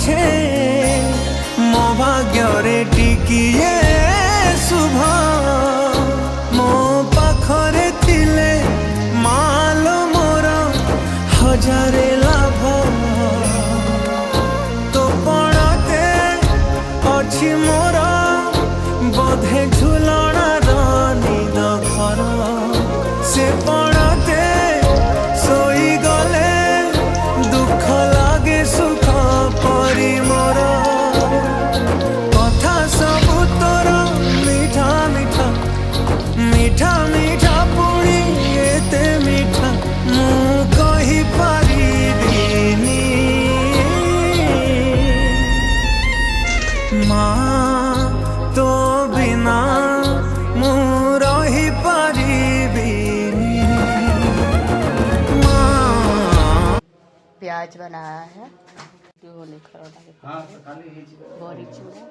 अच्छे मो भाग्य टिकिए शुभ मो पाखरे थिले माल मोर हजारे लाभ तो पणते अच्छी मोर बोधे झुलणार निद घर से पणते सोई गले दुख लागे सुख परी मोर कथा सबु तोर मीठा मीठा मीठा मीठा पुणी एते मीठा मु कहि पारिबिनी माँ तो बिना मु रही पारिबिनी माँ। प्याज बनाया है जो होने खड़ा बड़ी चूड़ा